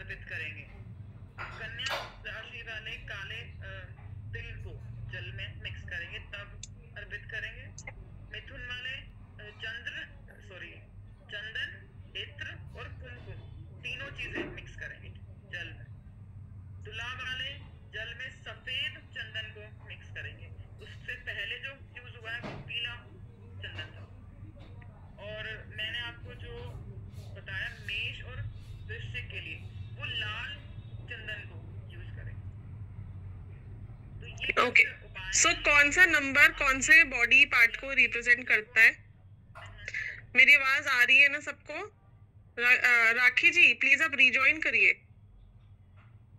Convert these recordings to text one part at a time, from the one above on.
अर्पित करेंगे। कन्या राशि वाले काले तिल को जल में मिक्स करेंगे तब अर्पित करेंगे। मिथुन वाले चंदन, इत्र और कुमकुम तीनों चीजें मिक्स करेंगे जल में। तुला वाले जल में सफेद चंदन को मिक्स करेंगे। उससे पहले जो यूज हुआ है वो पीला चंदन था। और मैंने आपको जो बताया मेष और वृश्चिक के लिए वो लाल चंदन को यूज करेंगे। तो ये ओके, सो कौन सा नंबर कौन से बॉडी पार्ट को रिप्रेजेंट करता है? मेरी आवाज आ रही है ना सबको? राखी जी प्लीज आप रिजॉइन करिए।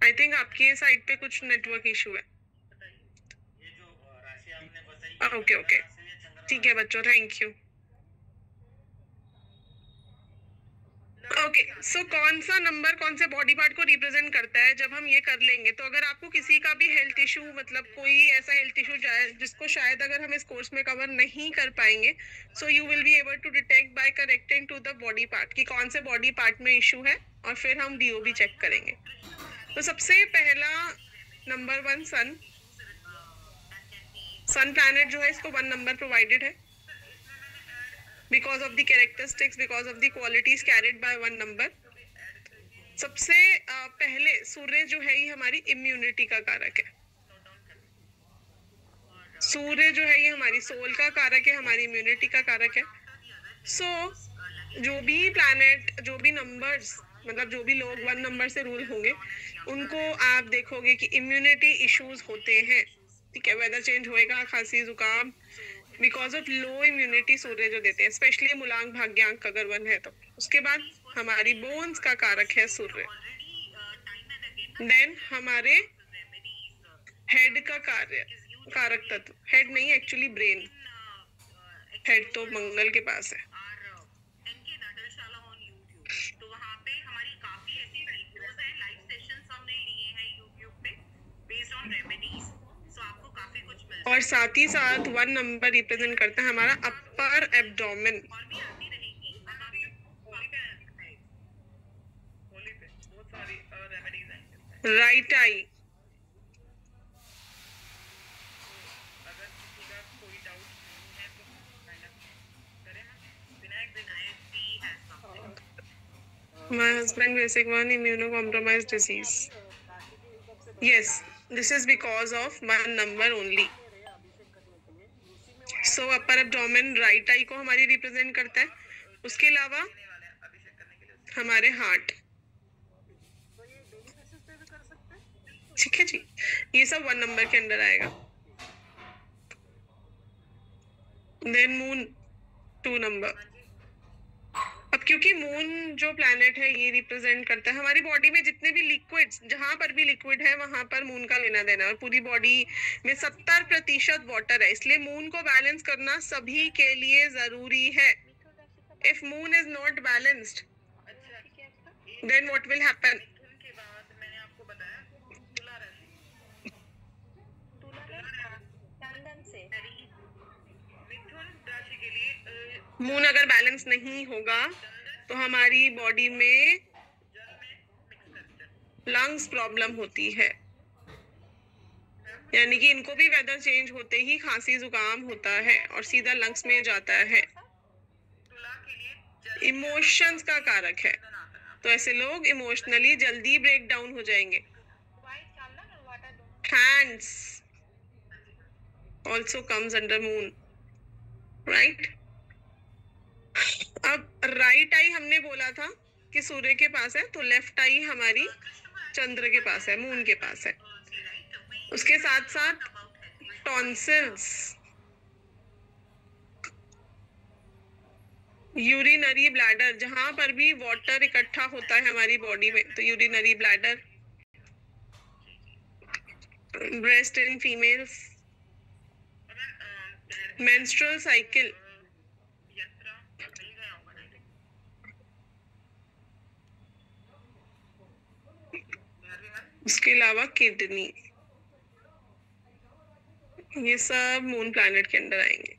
आई थिंक आपकी साइड पे कुछ नेटवर्क इशू है। ये जो राशि आपने बताई ओके ओके, ठीक है बच्चों, थैंक यू। ओके, सो कौन सा नंबर कौन से बॉडी पार्ट को रिप्रेजेंट करता है? जब हम ये कर लेंगे तो अगर आपको किसी का भी हेल्थ इशू, मतलब कोई ऐसा हेल्थ इशू जिसको शायद अगर हम इस कोर्स में कवर नहीं कर पाएंगे, so you will be able to detect by correcting to the body part कि कौन से बॉडी पार्ट में इशू है, और फिर हम डीओबी चेक करेंगे। तो सबसे पहला नंबर 1 सन प्लैनेट जो है इसको 1 नंबर प्रोवाइडेड है because of the characteristics, because of the qualities carried by 1 number. सबसे पहले सूर्य जो है ये हमारी इम्यूनिटी का कारक है। सूर्य जो है ये हमारी सोल का कारक है, हमारी इम्यूनिटी का कारक है। सो जो भी प्लैनेट, जो भी नंबर्स, मतलब जो भी लोग 1 नंबर से रूल होंगे उनको आप देखोगे कि इम्यूनिटी इश्यूज होते हैं। ठीक है, वेदर चेंज होएगा, खांसी जुकाम, बिकॉज ऑफ लो इम्यूनिटी सूर्य जो देते हैं, स्पेशली मूलांक भाग्यांक अगर 1 है तो। उसके बाद हमारी बोन्स का कारक है सूर्य। देन हमारे हेड का कारक तत्व, हेड नहीं एक्चुअली ब्रेन, हेड तो मंगल के पास है। और साथ ही साथ 1 नंबर रिप्रेजेंट करता है हमारा upper abdomen, right I. My husband basic 1 immunocompromised disease. Yes, this is because of 1 number only. So upper abdomen right I को हमारी रिप्रेजेंट करता है। उसके अलावा हमारे हार्ट, ठीक है जी, ये सब 1 नंबर के अंदर आएगा। Then moon 2 number. अब क्योंकि मून जो प्लैनेट है ये रिप्रेजेंट करता है हमारी बॉडी में जितने भी लिक्विड्स, जहां पर भी लिक्विड है वहां पर मून का लेना देना, और पूरी बॉडी में 70% वाटर है, इसलिए मून को बैलेंस करना सभी के लिए जरूरी है। If moon is not balanced then what will happen? Moon अगर बैलेंस नहीं होगा तो हमारी बॉडी में लंग्स प्रॉब्लम होती है, यानी कि इनको भी वेदर चेंज होते ही खांसी जुकाम होता है और सीधा लंग्स में जाता है। इमोशंस का कारक है, तो ऐसे लोग इमोशनली जल्दी ब्रेक डाउन हो जाएंगे। Hands also comes under moon, right? अब राइट आई हमने बोला था कि सूर्य के पास है, तो लेफ्ट आई हमारी चंद्र के पास है, मून के पास है। उसके साथ साथ टॉन्सिल्स, यूरिनरी ब्लैडर, जहां पर भी वाटर इकट्ठा होता है हमारी बॉडी में, तो urinary bladder, breast in females, menstrual cycle, उसके अलावा किडनी, ये सब मून प्लैनेट के अंदर आएंगे।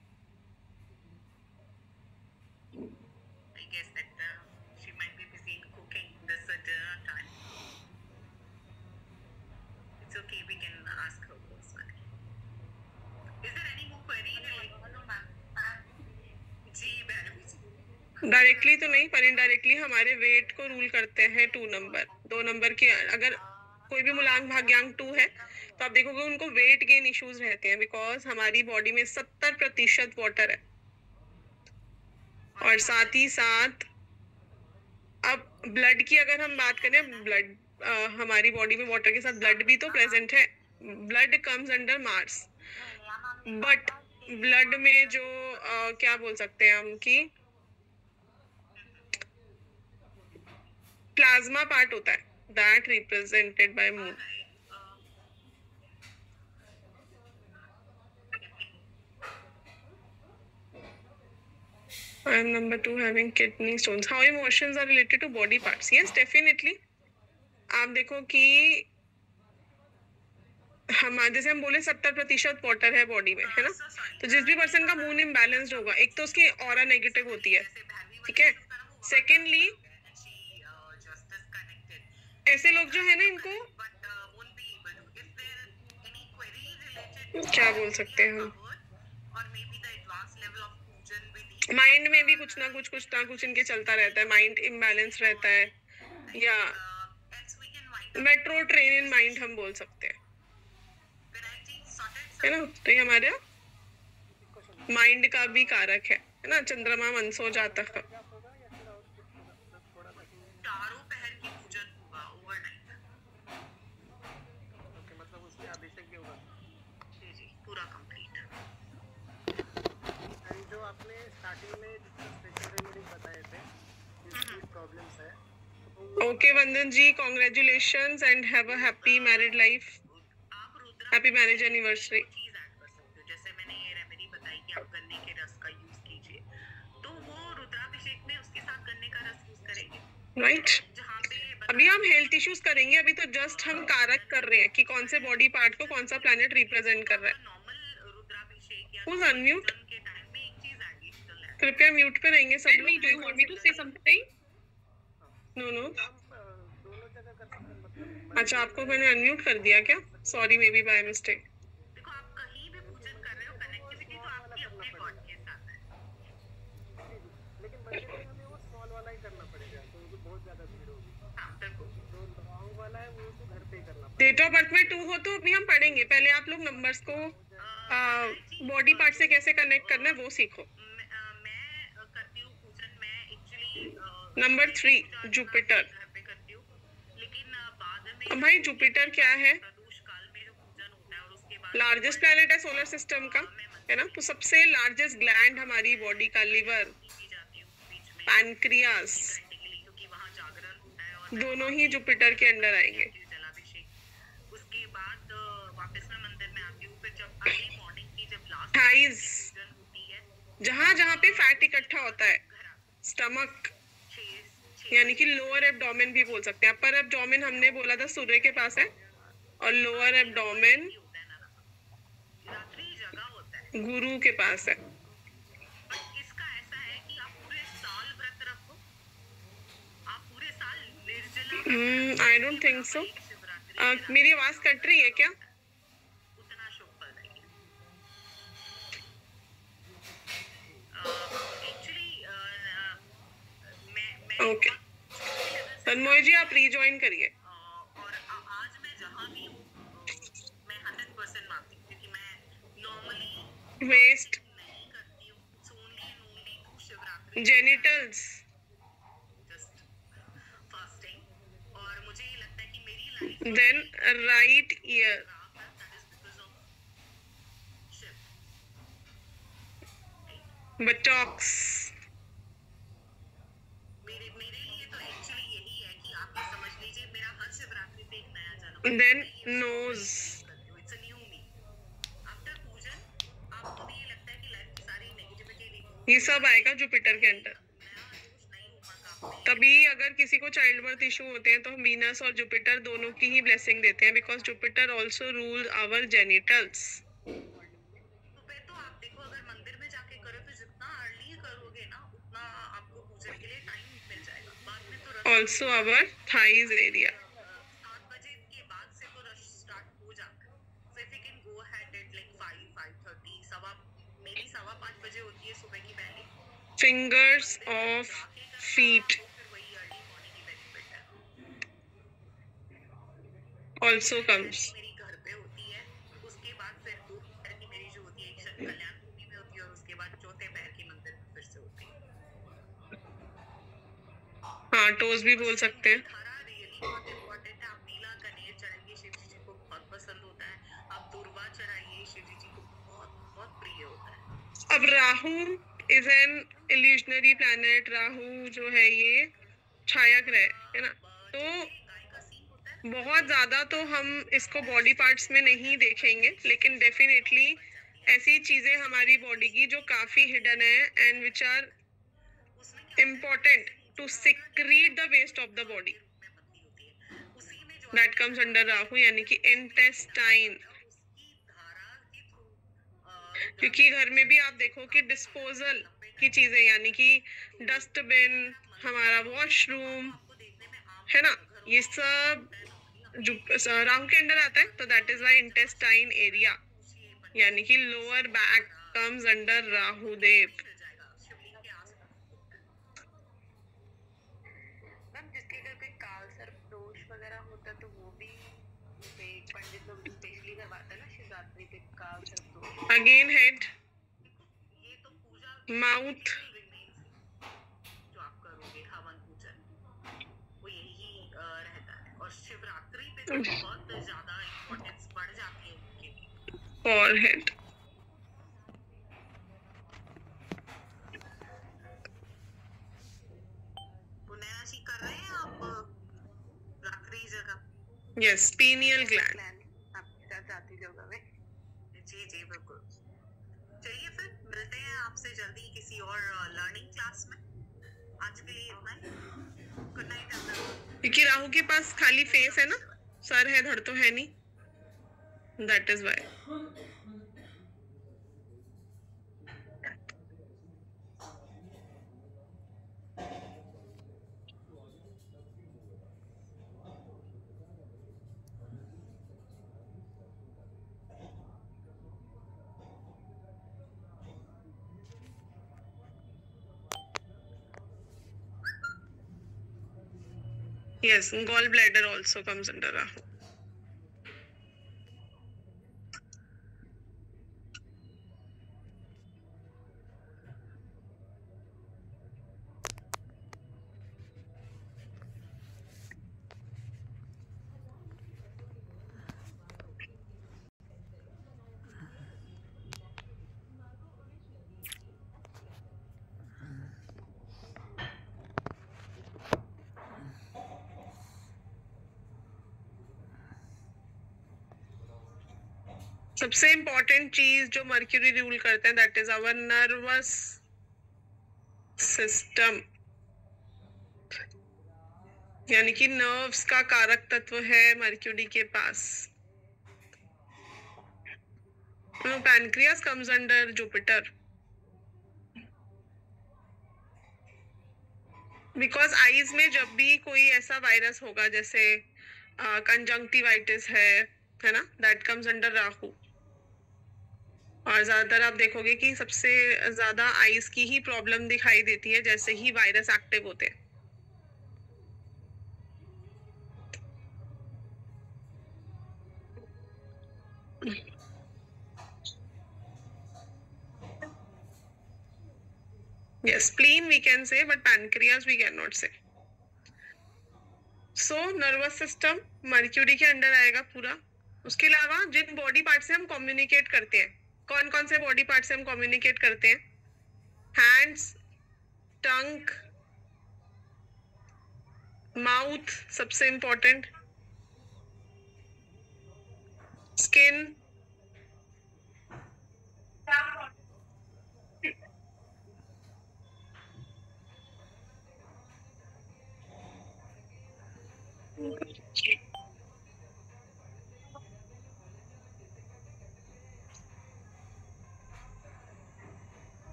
डायरेक्टली तो नहीं, पर इनडायरेक्टली हमारे वेट को रूल करते हैं 2 नंबर। 2 नंबर की अगर कोई भी मूलांक भाग्यांक 2 है तो आप देखोगे उनको वेट गेन इश्यूज रहते हैं, बिकॉज हमारी बॉडी में 70% वाटर है। और साथ ही साथ अब ब्लड की अगर हम बात करें, ब्लड हमारी बॉडी में वाटर के साथ ब्लड भी तो प्रेजेंट है। Blood comes under Mars, but blood में जो क्या बोल सकते हैं हम कि प्लाज्मा पार्ट होता है, that represented by moon. I am number 2 having kidney stones. How emotions are related to body parts? Yes, definitely. आप देखो कि हम जैसे हम बोले 70% वाटर है बॉडी में, है ना? तो जिस भी पर्सन का मून इम्बैलेंस्ड होगा, एक तो उसकी ऑरा नेगेटिव होती है, ठीक है। सेकेंडली ऐसे लोग जो है ना, इनको क्या बोल सकते हैं हम, माइंड में भी कुछ ना कुछ इनके चलता रहता है, माइंड इम्बैलेंस रहता है, या मेट्रो ट्रेन इन माइंड हम बोल सकते हैं, है ना? तो ये हमारे माइंड का भी कारक है ना? चंद्रमा मनसो जातक। पूरा कंप्लीट। जो आपने स्टार्टिंग में स्पेशल रेमेडी बताए थे, इसकी प्रॉब्लम्स है। Okay Vandan ji, congratulations and have a happy married life, happy marriage anniversary. चीज ऐड कर सकते हो, जैसे मैंने ये रेमेडी बताई कि आप गन्ने के रस का यूज कीजिए, तो वो रुद्राभिषेक में उसके साथ गन्ने का रस यूज करेंगे, राइट? जहाँ पे अभी हम हेल्थ इश्यूज करेंगे, अभी तो जस्ट हम कारक कर रहे हैं कि कौन से बॉडी पार्ट को कौन सा प्लैनेट रिप्रेजेंट कर रहा है। नॉर्मल रुद्राभिषेक या Who's unmute? पूजन के टाइम में एक चीज एडिशनल है। कृपया म्यूट पे रहेंगे सब लोग। Do you want me to say something? No no, हम दोनों जगह कर सकते हैं, मतलब अच्छा आपको मैंने अनम्यूट कर दिया क्या? Sorry, may be by mistake. देखो आप कहीं भी पूजन कर रहे हो, कनेक्टिविटी तो आपकी अपने गॉड के साथ है। लेकिन मंदिर में हमें वो स्मॉल वाला ही करना पड़ेगा, क्योंकि बहुत ज्यादा भीड़ होगी। हाँ बिल्कुल। जो लॉन्ग वाला है वो तो घर पे ही करना डेट ऑफ बर्थ में 2 हो तो अभी हम पढ़ेंगे, पहले आप लोग नंबर्स को बॉडी पार्ट से कैसे कनेक्ट करना है वो सीखो। मैं करती हूँ पूजन, मैं एक्चुअली नंबर 3 जुपिटर। घर पे करती हूँ, लेकिन बाद में अब भाई जुपिटर क्या है? प्रदोष काल में जो पूजन होता है और उसके बाद लार्जेस्ट प्लैनेट है सोलर सिस्टम का, है ना? तो सबसे लार्जेस्ट ग्लैंड हमारी बॉडी का लिवर, की जाती हूँ बीच में पैनक्रियास, करने के लिए, क्योंकि वहाँ जागरण होता है और दोनों ही जुपिटर के अंडर आएंगे। जलाभिषेक। उसके बाद वापस मैं मंदिर में आती हूँ, फिर जब अर्ली मॉर्निंग की जब लास्ट थाइज, पूजन होती है, जहाँ जहाँ पे फैट इकट्ठा होता है, घर आती स्टमक, हूँ। छः यानी कि लोअर एब्डोमेन भी बोल सकते हैं। अपर एब्डोमेन हमने बोला था सूर्य के पास है, और लोअर एब्डोमेन होता है ना, रात्रि जगह होता है। गुरु के पास है। बट इसका ऐसा है कि आप पूरे साल व्रत रखो, आप पूरे साल निर्जला I don't think so. Shivratri मेरी आवाज कट रही है क्या? उतना शुभ फल देगी। एक्चुअली मैं ओके, तन्मय जी आप रीजॉइन करिए। और आज मैं जहाँ भी हूँ मैं 100% मानती हूँ, क्योंकि मैं नॉर्मली वेस्ट, नहीं करती हूँ, only Shivratri genitals, just fasting. और मुझे ये लगता है कि मेरी life then right year, that is because of Shiv. Buttocks, मेरे लिए तो एक्चुअली यही है कि आप ये समझ लीजिए, मेरा हर शिवरात्रि पे एक नया जन्म then nose. It's a new me. After पूजन आपको भी ये लगता है कि लाइफ की सारी नेगेटिविटी ये सब आएगा जुपिटर के अंडर। नया जोश नहीं होगा काम में। तभी अगर किसी को चाइल्ड बर्थ इशू होते हैं तो हम वीनस और जुपिटर दोनों की ही ब्लेसिंग देते हैं, because Jupiter also rule our genitals. तो फिर तो आप देखो, अगर मंदिर में जाके करो तो जितना अर्ली करोगे ना, उतना आपको पूजन के लिए टाइम मिल जाएगा। बाद में तो rush also our thighs area. 7 बजे के बाद से तो रश स्टार्ट हो जाता है। So if you can go ahead at like 5:30, मेरी 5:15 बजे होती है सुबह की पहली। fingers of feet also comes. मेरी घर पे होती है, उसके बाद फिर दोपहर की मेरी जो होती है कल्याण भूमि में होती है, और उसके बाद चौथे पैर की मंदिर में फिर से होती है। हाँ, टोज भी बोल सकते हैं। धारा रियली बहुत इम्पोर्टेंट है। आप नीला कनेर चढ़ाइए, शिव जी को बहुत पसंद होता है। आप दुर्वा चढ़ाइए, शिव जी को बहुत बहुत प्रिय होता है। अब Rahu is an illusionary planet. Rahu जो है ये छाया ग्रह है ना, तो बहुत ज्यादा तो हम इसको बॉडी पार्ट्स में नहीं देखेंगे, लेकिन डेफिनेटली ऐसी चीजें हमारी बॉडी की जो काफी हिडन है and which are important to secrete the waste of the body, that comes under Rahu, यानी कि इंटेस्टाइन। क्योंकि घर में भी आप देखो कि डिस्पोजल की चीजें, यानी कि डस्टबिन, हमारा वॉशरूम है ना, ये सब जो राहु के अंडर आता है, तो that is why intestine area, यानी कि lower back comes under Rahu Dev. Ma'am, जिसके घर पे काल सर्प दोष वगैरह होता है तो वो भी पंडित लोग स्पेशली करवाते हैं ना शिवरात्रि पे काल सर्प दोष। अगेन हेड, ये तो पूजा माउथ, जो आप करोगे हवन पूजन, वो यही रहता है। और शिवरात्रि पे तो बहुत ज्यादा इम्पोर्टेंस बढ़ जाती है उनके लिए। फॉरहेड, पुण्यराशि कर रहे हैं आप रात्रि जगह? Yes, pineal gland. आपके साथ जाती जगह में। जी जी बिल्कुल। चलिए फिर मिलते हैं आपसे जल्दी किसी और लर्निंग क्लास में। आज के लिए इतना ही। Good night. क्योंकि राहु के पास खाली फेस है ना, सर है, धड़ तो है नहीं, that is why. Yes, gallbladder also comes under Rahu. सबसे इम्पोर्टेंट चीज जो मर्क्यूरी रूल करते हैं, that is our nervous system, यानी कि नर्व्स का कारक तत्व है मर्क्यूरी के पास। Pancreas comes under Jupiter, because eyes में जब भी कोई ऐसा वायरस होगा जैसे कंजंक्टिवाइटिस है ना, दैट कम्स अंडर राहु। और ज्यादातर आप देखोगे कि सबसे ज्यादा आईज की ही प्रॉब्लम दिखाई देती है जैसे ही वायरस एक्टिव होते हैं। Yes, spleen we can say, but pancreas we cannot say. So nervous system mercury के अंडर आएगा पूरा। उसके अलावा जिन बॉडी पार्ट से हम कम्युनिकेट करते हैं, कौन कौन से बॉडी पार्ट से हम कम्युनिकेट करते हैं? हैंड्स, टंग, माउथ सबसे important, skin,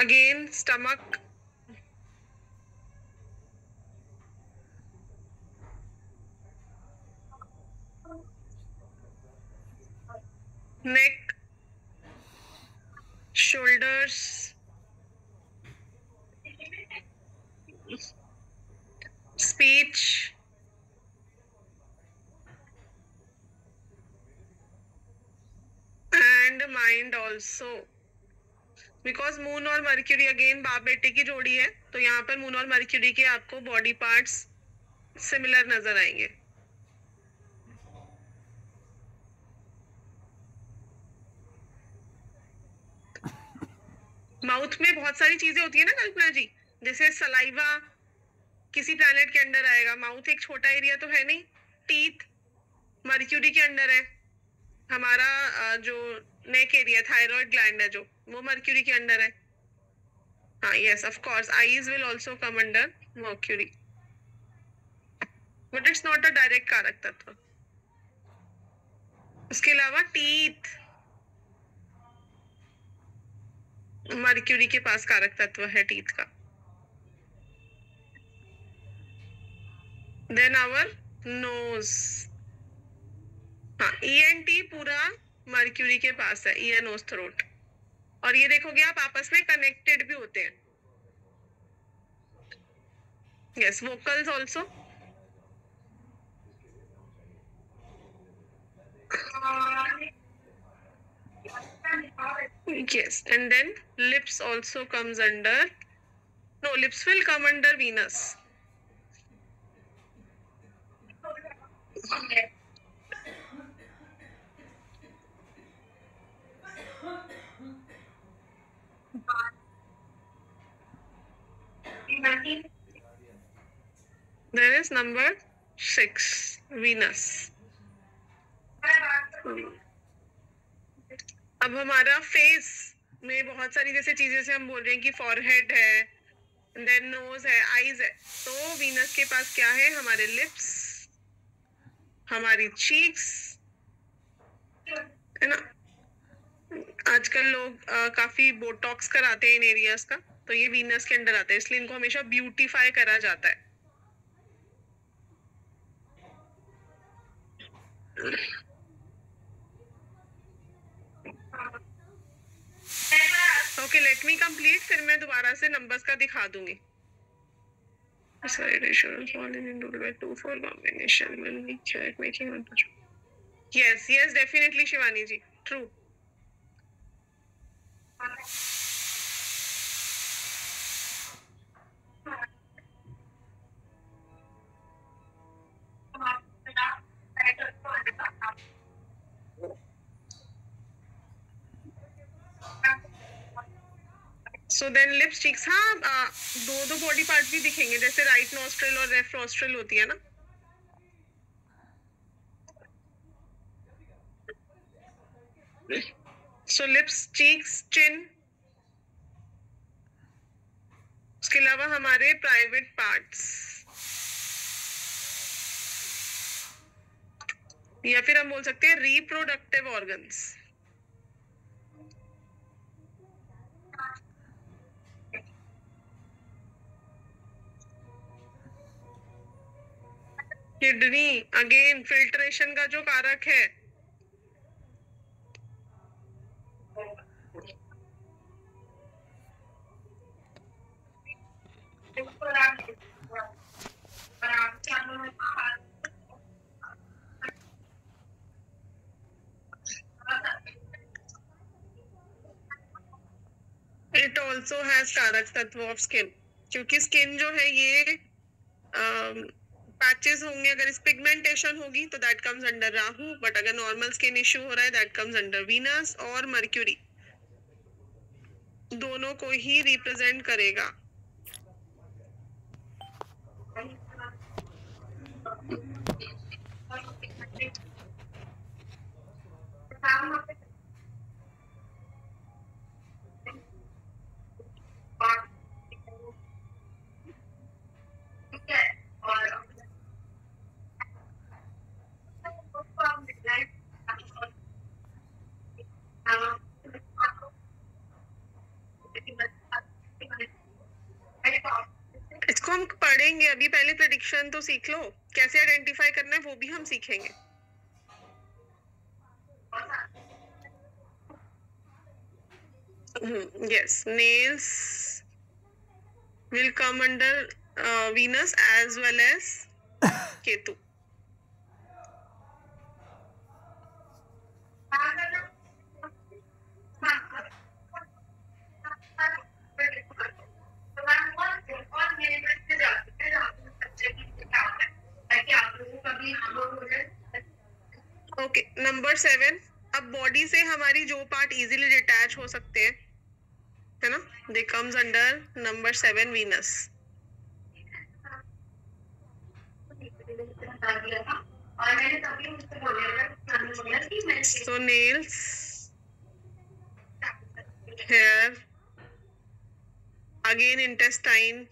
again stomach, neck, shoulder, murders, speech, and mind also. Because moon और मर्क्यूरी अगेन बाप बेटे की जोड़ी है, तो यहाँ पर मून और मर्क्यूरी के आपको बॉडी पार्ट्स सिमिलर नजर आएंगे. माउथ में बहुत सारी चीजें होती है ना कल्पना जी, जैसे सलाइवा किसी प्लैनेट के अंडर आएगा. माउथ एक छोटा एरिया तो है नहीं. टीथ मर्क्यूरी के अंडर है. हमारा जो नेक एरिया थायराइड ग्लैंड है जो, वो मर्क्यूरी के अंडर है. हाँ yes of course eyes will also come under mercury, but it's not a direct कारक तत्व. उसके अलावा टीथ मर्क्यूरी के पास कारक तत्व है टीथ का. देन आवर नोज, हाँ ईएनटी पूरा मर्क्यूरी के पास है, ईयर नोज थ्रोट. और ये देखोगे आप आपस में कनेक्टेड भी होते हैं. Yes vocals also. Yes, and then lips also comes under. No, lips will come under Venus. There is number 6, Venus. अब हमारा फेस में बहुत सारी जैसे चीजें से हम बोल रहे हैं कि फॉरहेड है, देन नोज है, आईज है. तो वीनस के पास क्या है? हमारे लिप्स, हमारी चीक्स, है ना. आजकल लोग काफी बोटॉक्स कराते हैं इन एरियाज का, तो ये वीनस के अंडर आता है, इसलिए इनको हमेशा ब्यूटीफाई करा जाता है. ओके लेट मी कंप्लीट, फिर मैं दोबारा से नंबर्स का दिखा दूंगी. Yes yes definitely Shivani ji, true. So then lips, cheeks, हाँ दो बॉडी पार्ट भी दिखेंगे, जैसे राइट नॉस्ट्रिल और लेफ्ट नॉस्ट्रिल होती है ना. So lips, cheeks, chin. उसके अलावा हमारे प्राइवेट पार्ट्स, या फिर हम बोल सकते हैं reproductive organs. Kidney again filtration का जो कारक है. इट ऑल्सो हैज कारक तत्व ऑफ स्किन, क्योंकि स्किन जो है ये पैचेस होंगे, अगर इस पिगमेंटेशन होगी तो that comes under Rahu, but अगर नॉर्मल स्किन इश्यू हो रहा है दैट कम्स अंडर वीनस और मर्क्यूरी. दोनों को ही रिप्रेजेंट करेगा. इसको हम पढ़ेंगे अभी, पहले प्रेडिक्शन तो सीख लो, कैसे आइडेंटिफाई करना है वो भी हम सीखेंगे. Yes, nails will come under Venus as well as Ketu. Okay, number 7। अब बॉडी से हमारी जो पार्ट इजीली डिटैच हो सकते हैं, है ना, they comes under number 7 Venus. So nails, hair, again intestine,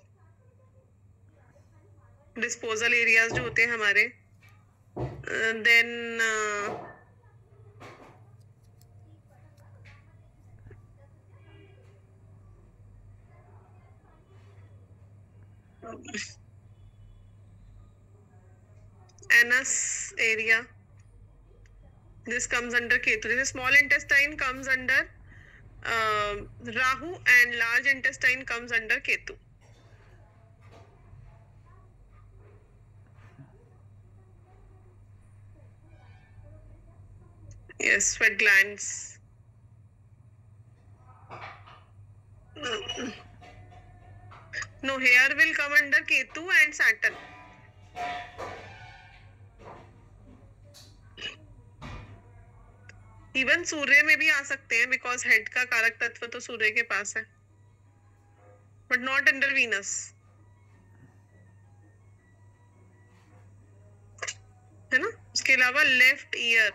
disposal areas जो होते हैं हमारे, then anus area, this comes under Ketu. This small intestine comes under Rahu and large intestine comes under Ketu. Yes, sweat glands. No, hair will come under Ketu and Saturn. Even सूर्य में भी आ सकते हैं because head का कारक तत्व तो सूर्य के पास है, बट नॉट अंडर वीनस, है ना। उसके अलावा left ear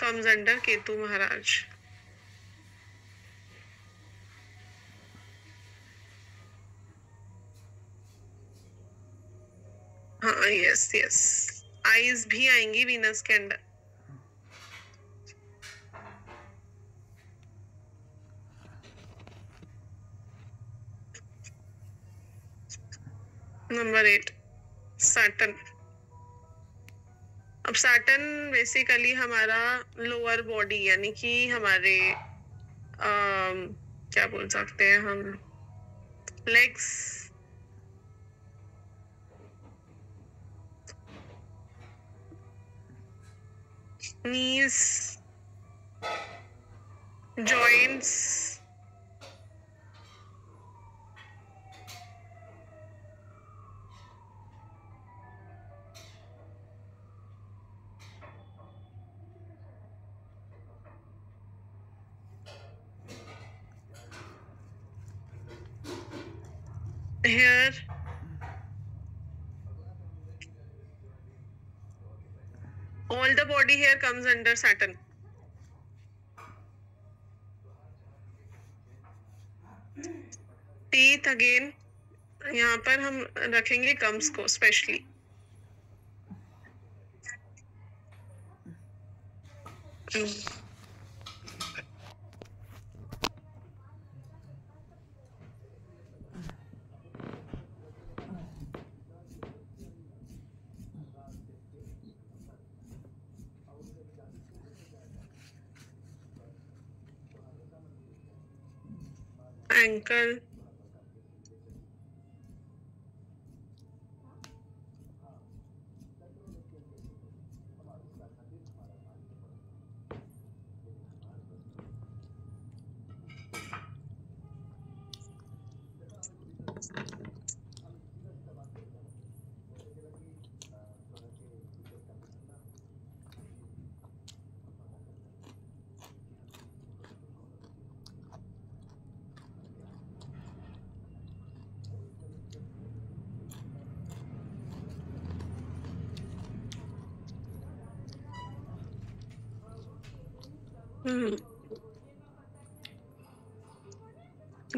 comes under Ketu महाराज। हाँ, यस यस, आईज भी आएंगी वीनस के अंदर। Number 8 Saturn. अब सैटर्न बेसिकली हमारा लोअर बॉडी यानी कि हमारे क्या बोल सकते हैं हम, legs, knees, joints, hair, all the body hair comes under Saturn. Teeth again, यहाँ पर हम रखेंगे gums को स्पेशली। ankle,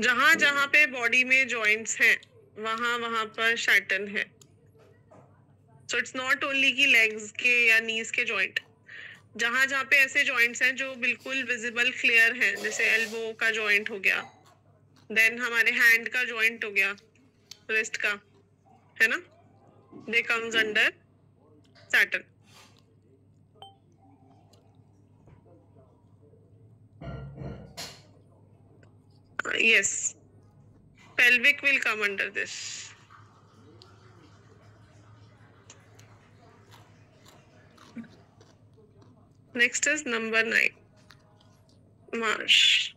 जहां जहां पे बॉडी में जॉइंट्स हैं वहां वहां पर सैटर्न है। सो इट्स नॉट ओनली की लेग्स के या नीज के जॉइंट, जहां जहां पे ऐसे जॉइंट्स हैं जो बिल्कुल विजिबल क्लियर हैं, जैसे एल्बो का जॉइंट हो गया, देन हमारे हैंड का जॉइंट हो गया, रिस्ट का, है ना, they comes under Saturn. yes, pelvic will come under this. Next is number 9, Mars.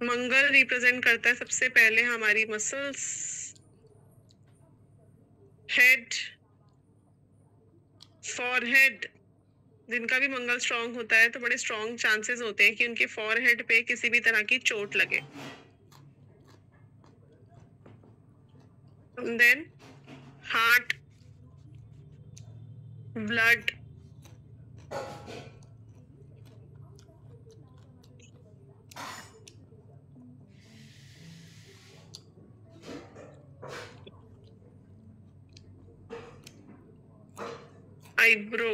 Mangal represent करता है सबसे पहले हमारी मसल्स, हेड, फॉरहेड। जिनका भी मंगल स्ट्रांग होता है तो बड़े स्ट्रांग चांसेस होते हैं कि उनके फॉरहेड पे किसी भी तरह की चोट लगे। देन हार्ट, ब्लड, आईब्रो,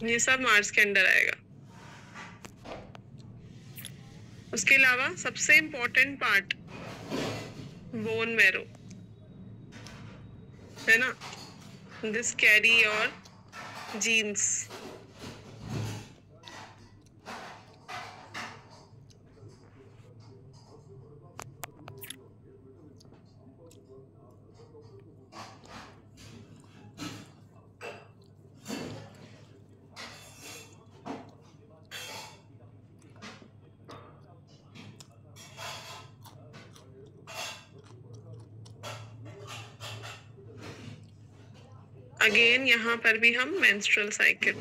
ये सब मार्स के अंडर आएगा। उसके अलावा सबसे इम्पोर्टेंट पार्ट बोन मैरो है ना, this carry your genes. Again यहाँ पर भी हम menstrual cycle,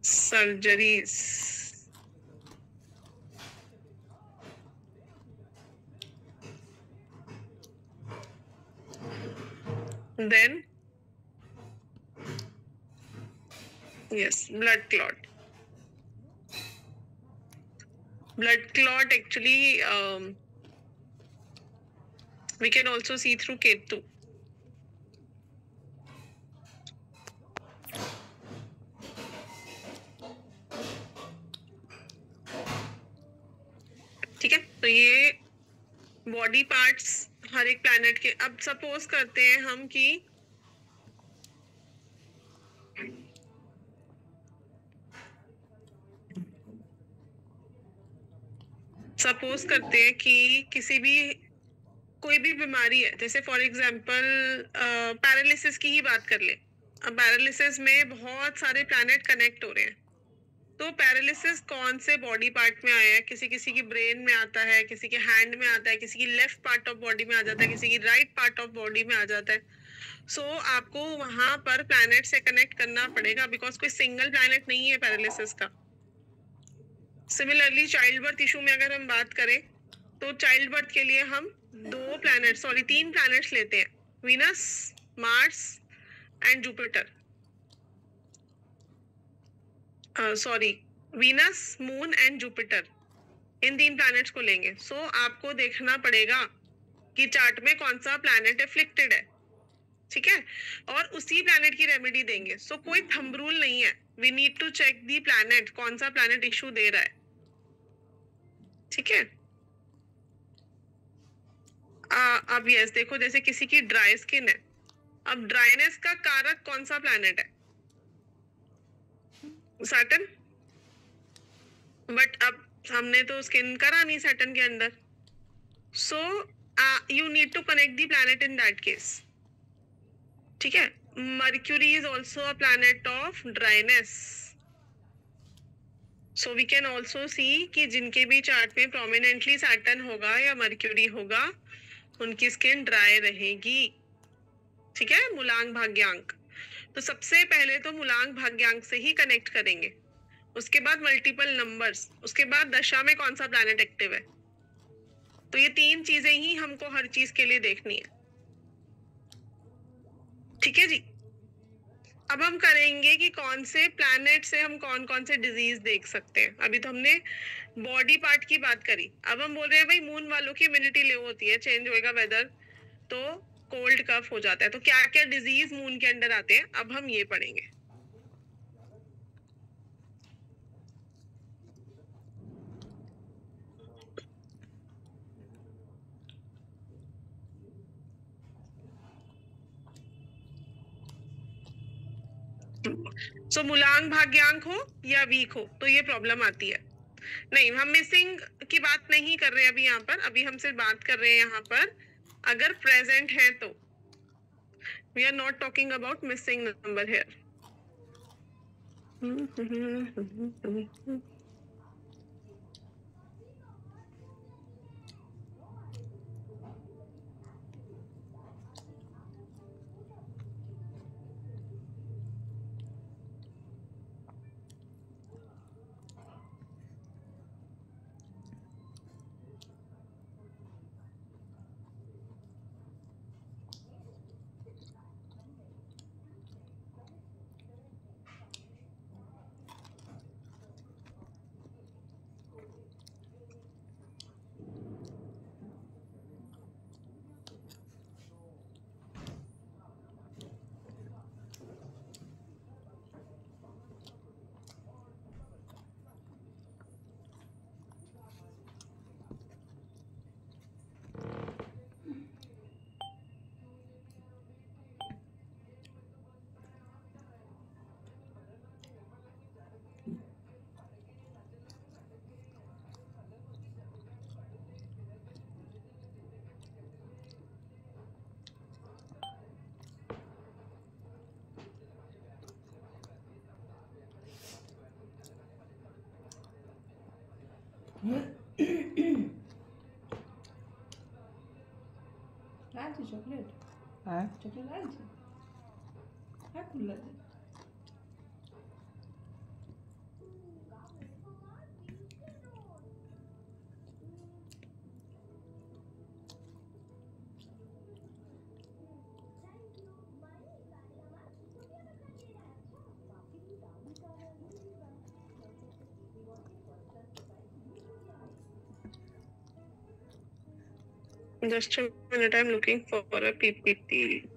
surgeries, then yes, blood clot. Blood clot actually we can also see through Ketu. ठीक है, तो ये बॉडी पार्ट्स हर एक प्लैनेट के। अब सपोज करते हैं हम कि किसी भी कोई भी बीमारी है, जैसे फॉर एग्जांपल पैरालिसिस की ही बात कर ले। अब पैरालिसिस में बहुत सारे प्लैनेट कनेक्ट हो रहे हैं, तो पैरालिसिस कौन से बॉडी पार्ट में आया है? किसी किसी की ब्रेन में आता है, किसी के हैंड में आता है, किसी की लेफ्ट पार्ट ऑफ बॉडी में आ जाता है, किसी की राइट पार्ट ऑफ बॉडी में आ जाता है। सो आपको वहां पर प्लैनेट से कनेक्ट करना पड़ेगा, बिकॉज कोई सिंगल प्लैनेट नहीं है पैरालिसिस का। सिमिलरली चाइल्ड बर्थ इशू में अगर हम बात करें तो चाइल्ड बर्थ के लिए हम 3 प्लैनेट्स लेते हैं, Venus, Mars and Jupiter. Venus, moon and Jupiter, in 3 planets को लेंगे। सो आपको देखना पड़ेगा कि चार्ट में कौन सा प्लैनेट एफ्लिक्टेड है, ठीक है, और उसी प्लैनेट की रेमेडी देंगे। सो कोई थंब रूल नहीं है, we need to check the planet, कौन सा प्लैनेट इशू दे रहा है, ठीक है। अब यस देखो, जैसे किसी की ड्राई स्किन है, अब ड्राइनेस का कारक कौन सा प्लैनेट है? सैटर्न। बट अब हमने तो स्किन करा नहीं सैटर्न के अंदर, so you need to connect the planet in that case, ठीक है। Mercury is also a planet of dryness, so we can also see कि जिनके भी चार्ट में प्रोमिनेंटली सैटर्न होगा या मर्क्यूरी होगा, उनकी स्किन ड्राई रहेगी, ठीक है। मूलांक भाग्यांक, तो सबसे पहले तो मूलांक भाग्यांक से ही कनेक्ट करेंगे, उसके बाद मल्टीपल नंबर्स, उसके बाद दशा में कौन सा प्लैनेट एक्टिव है। तो ये 3 चीजें ही हमको हर चीज के लिए देखनी है, ठीक है जी। अब हम करेंगे कि कौन से प्लैनेट से हम कौन कौन से डिजीज देख सकते हैं। अभी तो हमने बॉडी पार्ट की बात करी, अब हम बोल रहे हैं भाई मून वालों की इम्यूनिटी लो होती है, चेंज होएगा वेदर तो कोल्ड कफ हो जाता है, तो क्या क्या डिजीज मून के अंडर आते हैं, अब हम ये पढ़ेंगे। सो मूलांक भाग्यांक हो या वीक हो तो ये प्रॉब्लम आती है। नहीं, हम मिसिंग की बात नहीं कर रहे अभी यहाँ पर, अभी हम सिर्फ बात कर रहे हैं यहाँ पर अगर प्रेजेंट है तो। We are not talking about missing number here. Chocolate chocolate Just a minute, I'm looking for a PPT.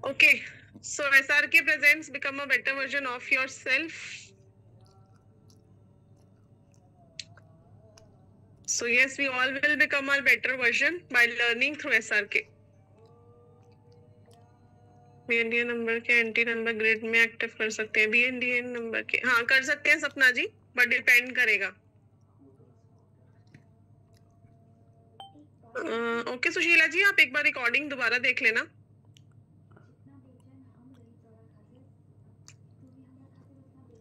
Okay, so SRK presents become a better version of yourself. So yes, we all will become our better version by learning through SRK. BNDA number के anti number grid में active कर सकते हैं। BNDA number के हाँ कर सकते हैं सपना जी, बट डिपेंड करेगा। ओके सुशीला जी, आप एक बार रिकॉर्डिंग दोबारा देख लेना।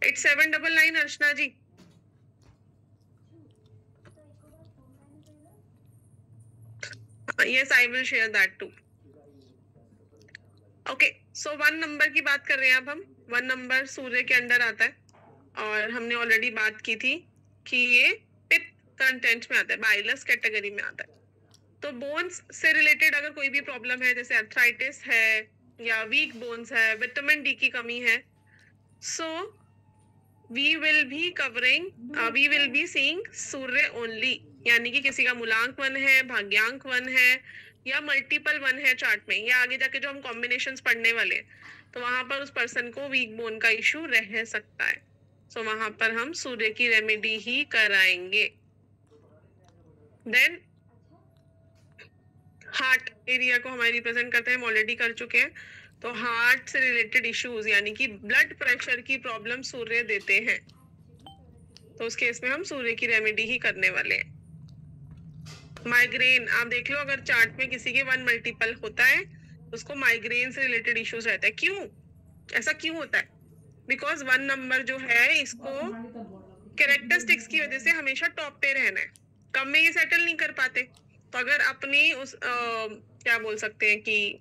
8799 अर्चना जी। Yes, I will share that too. Okay, so 1 number की बात कर रहे हैं अब हम। 1 नंबर सूर्य के अंडर आता है और हमने ऑलरेडी बात की थी कि ये पित्त कंटेंट में आता है, बाइलस कैटेगरी में आता है। तो बोन्स से रिलेटेड अगर कोई भी प्रॉब्लम है, जैसे आर्थराइटिस है या वीक बोन्स है, विटामिन डी की कमी है, so we will be seeing Surya only, यानी कि किसी का मूलांक 1 है, भाग्यांक 1 है या मल्टीपल 1 है चार्ट में, या आगे जाके जो हम कॉम्बिनेशंस पढ़ने वाले हैं तो वहां पर उस पर्सन को वीक बोन का इशू रह सकता है। सो वहां पर हम सूर्य की रेमेडी ही कराएंगे। देन हार्ट एरिया को हमारे रिप्रेजेंट करते हैं, हम ऑलरेडी कर चुके हैं। तो हार्ट से रिलेटेड इश्यूज यानी कि ब्लड प्रेशर की प्रॉब्लम सूर्य देते हैं, तो उस केस में हम सूर्य की रेमेडी ही करने वाले हैं। माइग्रेन आप देख लो, अगर चार्ट में किसी के 1 मल्टीपल होता है उसको माइग्रेन से रिलेटेड इश्यूज रहता है। क्यों ऐसा क्यों होता है? बिकॉज 1 नंबर जो है इसको कैरेक्टरिस्टिक्स की वजह से हमेशा टॉप पे रहना है, कम में ये सेटल नहीं कर पाते। तो अगर अपनी उस क्या बोल सकते हैं कि